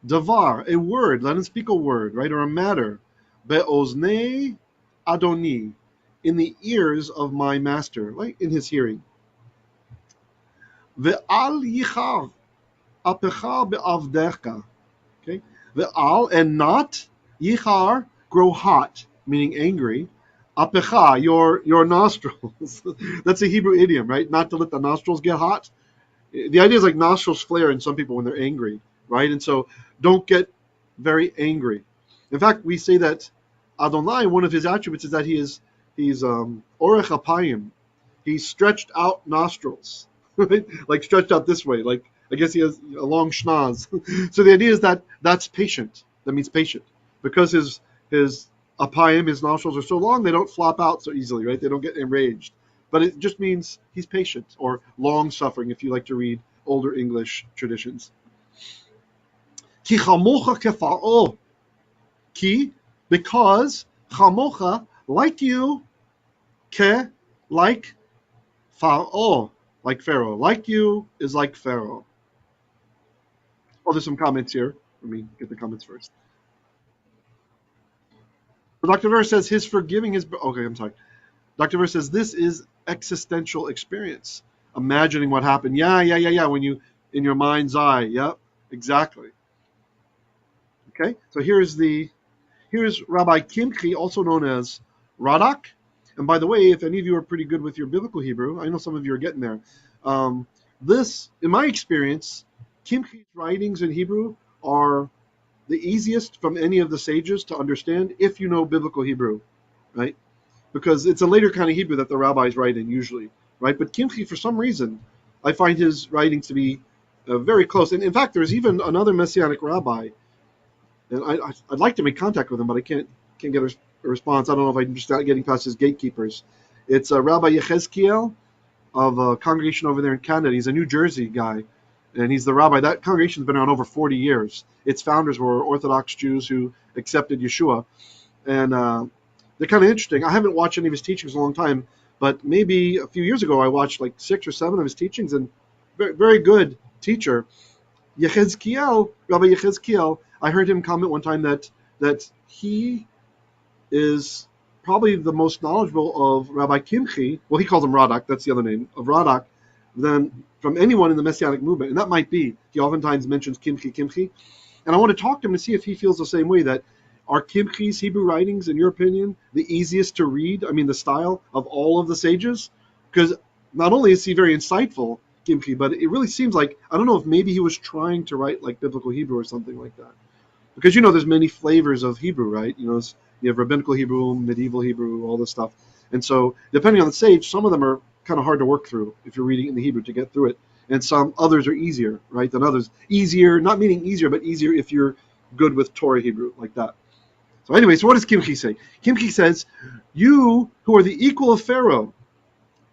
Davar, a word. Let him speak a word, right, or a matter. Be'oznei Adoni, in the ears of my master, like in his hearing. Ve'al yichav, apecha be'avdecha. Okay, ve'al, and not yichar, grow hot, meaning angry. Apecha, your nostrils. That's a Hebrew idiom, right? Not to let the nostrils get hot. The idea is like nostrils flare in some people when they're angry, right? And so don't get very angry. In fact, we say that Adonai, one of his attributes is that he's orech apayim. He's stretched out nostrils, right? Like stretched out this way. Like I guess he has a long schnoz. So the idea is that that's patient. That means patient, because his apayim, his nostrils are so long they don't flop out so easily, right? They don't get enraged. But it just means he's patient or long-suffering, if you like to read older English traditions. Ki chamocha kefa'o. Ki, because chamocha, like you, ke, like Pharaoh, like Pharaoh. Like you is like Pharaoh. Oh, there's some comments here. Let me get the comments first. Dr. Vera says his forgiving his... Okay, I'm sorry. Dr. Vera says this is existential experience. Imagining what happened. Yeah. When you, in your mind's eye. Yep, exactly. Okay, so here's Rabbi Kimchi, also known as Radak. And by the way, if any of you are pretty good with your biblical Hebrew, I know some of you are getting there. This, in my experience, Kimchi's writings in Hebrew are the easiest from any of the sages to understand if you know biblical Hebrew, right? Because it's a later kind of Hebrew that the rabbis write in usually, right? But Kimchi, for some reason, I find his writings to be very close. And in fact, there's even another Messianic rabbi, and I'd like to make contact with him, but I can't get a response. I don't know if I can just start getting past his gatekeepers. It's Rabbi Yechezkiel of a congregation over there in Canada. He's a New Jersey guy, and he's the rabbi. That congregation's been around over 40 years. Its founders were Orthodox Jews who accepted Yeshua, and they're kind of interesting. I haven't watched any of his teachings in a long time, but maybe a few years ago I watched like 6 or 7 of his teachings, and very, very good teacher. Rabbi Yechezkiel, I heard him comment one time that he is probably the most knowledgeable of Rabbi Kimchi. Well, he calls him Radak, that's the other name, of Radak, than from anyone in the Messianic movement. And that might be. He oftentimes mentions Kimchi. And I want to talk to him to see if he feels the same way, that are Kimchi's Hebrew writings, in your opinion, the easiest to read? I mean, the style of all of the sages? Because not only is he very insightful, Kimchi, but it really seems like, I don't know if maybe he was trying to write like biblical Hebrew or something like that. Because there's many flavors of Hebrew, right? You have rabbinical Hebrew, medieval Hebrew, all this stuff. And so depending on the sage, some of them are kind of hard to work through if you're reading in the Hebrew to get through it. And some others are easier, right, than others. Easier, not meaning easier, but easier if you're good with Torah Hebrew, like that. So anyway, so what does Kimchi say? Kimchi says, you who are the equal of Pharaoh.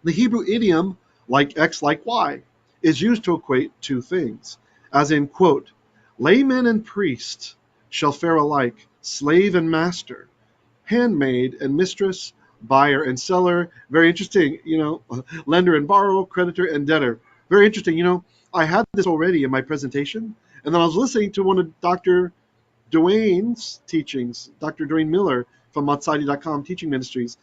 The Hebrew idiom, like X, like Y, is used to equate two things. As in, quote, layman and priest shall fare alike, slave and master, handmaid and mistress, buyer and seller. Very interesting, lender and borrower, creditor and debtor. Very interesting. I had this already in my presentation, and then I was listening to one of Dr. Dwayne's teachings, Dr. Dwayne Miller from Matsadi.com Teaching Ministries.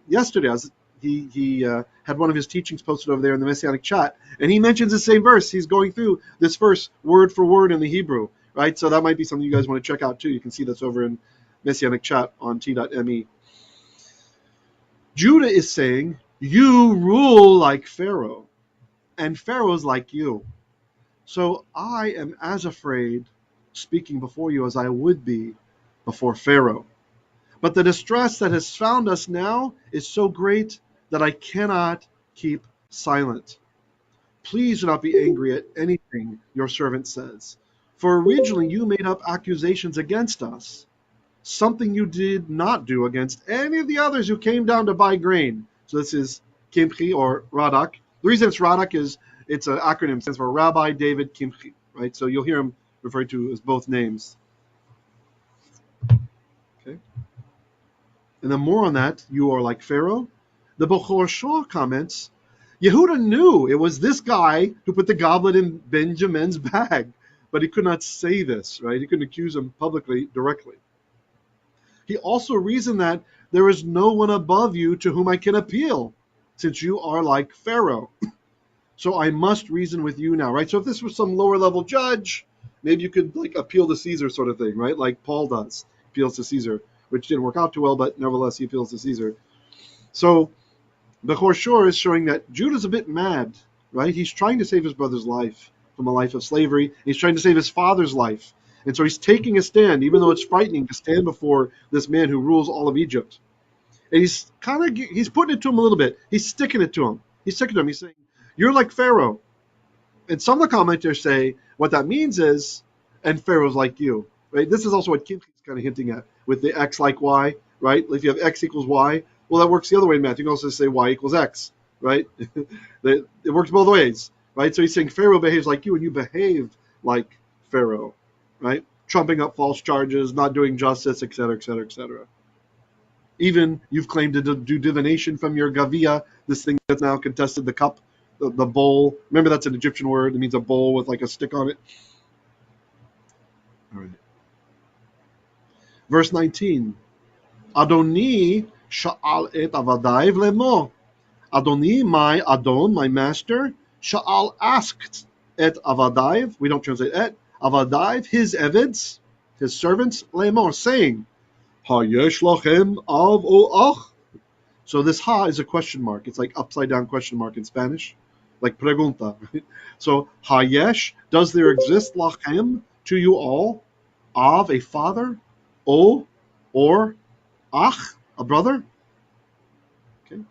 Yesterday, he had one of his teachings posted over there in the Messianic chat, and he mentions the same verse. He's going through this verse word for word in the Hebrew, right? So that might be something you guys want to check out too. You can see that's over in Messianic chat on t.me. Judah is saying, you rule like Pharaoh, and Pharaoh's like you. So I am as afraid speaking before you as I would be before Pharaoh. But the distress that has found us now is so great that I cannot keep silent. Please do not be angry at anything your servant says, for originally you made up accusations against us, something you did not do against any of the others who came down to buy grain. So this is Kimchi or Radak. The reason it's Radak is it's an acronym, stands for Rabbi David Kimchi, right? So you'll hear him referred to as both names. Okay. And then more on that, you are like Pharaoh. The Bekhor Shor comments, Yehudah knew it was this guy who put the goblet in Benjamin's bag, but he could not say this, right? He couldn't accuse him publicly, directly. He also reasoned that there is no one above you to whom I can appeal, since you are like Pharaoh. So I must reason with you now, right? So if this was some lower level judge, maybe you could like appeal to Caesar sort of thing, right? Like Paul does, appeals to Caesar, which didn't work out too well, but nevertheless he appeals to Caesar. So Bekhor Shor is showing that Judah's a bit mad, right? He's trying to save his brother's life from a life of slavery. He's trying to save his father's life. And so he's taking a stand, even though it's frightening to stand before this man who rules all of Egypt. And he's putting it to him a little bit. He's sticking it to him. He's saying, you're like Pharaoh. And some of the commenters say what that means is, and Pharaoh's like you, right? This is also what Kimchi is kind of hinting at with the x like y, right? If you have x equals y, well, that works the other way in math. You can also say y equals x, right? It works both ways, right? So he's saying Pharaoh behaves like you, and you behave like Pharaoh, right? Trumping up false charges, not doing justice, etc., etc., etc. Even you've claimed to do divination from your gavia, this thing that's now contested the cup, the bowl. Remember, that's an Egyptian word. It means a bowl with like a stick on it. All right. Verse 19. Adoni sha'al et avadaiv lemo. Adoni, my Adon, my master, sha'al asked et avadaiv. We don't translate et. Avadaiv, his evids, his servants, lemo, saying, Hayesh lachem av o ach. So this ha is a question mark. It's like upside down question mark in Spanish, like pregunta. Right? So hayesh, does there exist lachem, to you all, av, a father, o, or ach, a brother? Okay.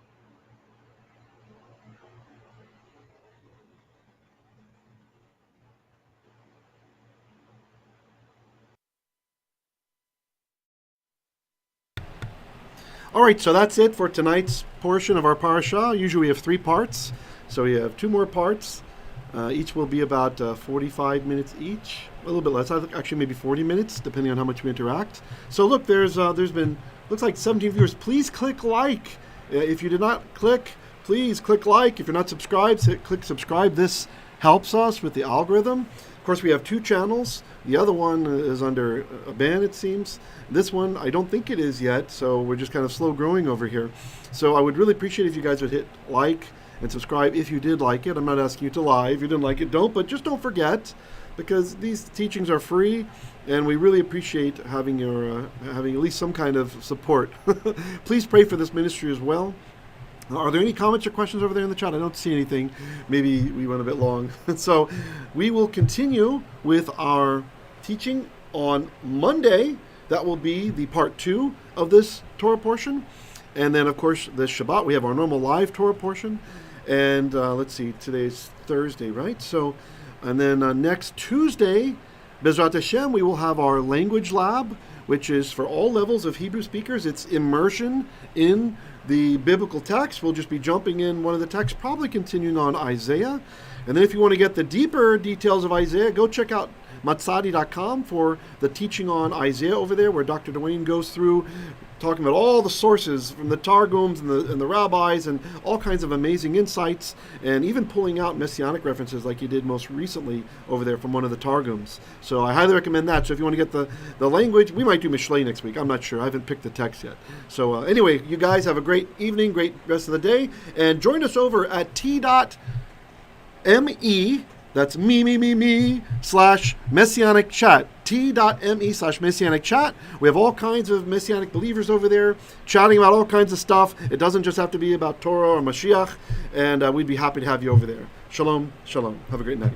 All right, so that's it for tonight's portion of our Pareshah. Usually we have 3 parts, so we have 2 more parts. Each will be about 45 minutes each, a little bit less. Actually, maybe 40 minutes, depending on how much we interact. So look, there's been, looks like 17 viewers. Please click like. If you did not click, please click like. If you're not subscribed, click subscribe. This helps us with the algorithm. Of course, we have 2 channels. The other one is under a ban, it seems. This one, I don't think it is yet, so we're just kind of slow growing over here. So I would really appreciate if you guys would hit like and subscribe if you did like it. I'm not asking you to lie. If you didn't like it, don't. But just don't forget, because these teachings are free, and we really appreciate having your having at least some kind of support. Please pray for this ministry as well. Are there any comments or questions over there in the chat? I don't see anything. Maybe we went a bit long. So we will continue with our teaching on Monday. That will be the part 2 of this Torah portion. And then, of course, this Shabbat, we have our normal live Torah portion. And let's see, today's Thursday, right? So, and then next Tuesday, Bezrat Hashem, we will have our language lab, which is for all levels of Hebrew speakers. It's immersion in the biblical text. We'll just be jumping in one of the texts, probably continuing on Isaiah. And then if you want to get the deeper details of Isaiah, go check out matsadi.com for the teaching on Isaiah over there, where Dr. Dwayne goes through talking about all the sources from the Targums and the rabbis and all kinds of amazing insights, and even pulling out messianic references like he did most recently over there from one of the Targums. So I highly recommend that. So if you want to get the language, we might do Mishlei next week. I'm not sure. I haven't picked the text yet. So anyway, you guys have a great evening, great rest of the day, and join us over at t.me. That's me / Messianic Chat. T.me / Messianic Chat. We have all kinds of Messianic believers over there chatting about all kinds of stuff. It doesn't just have to be about Torah or Mashiach, and we'd be happy to have you over there. Shalom, shalom. Have a great night.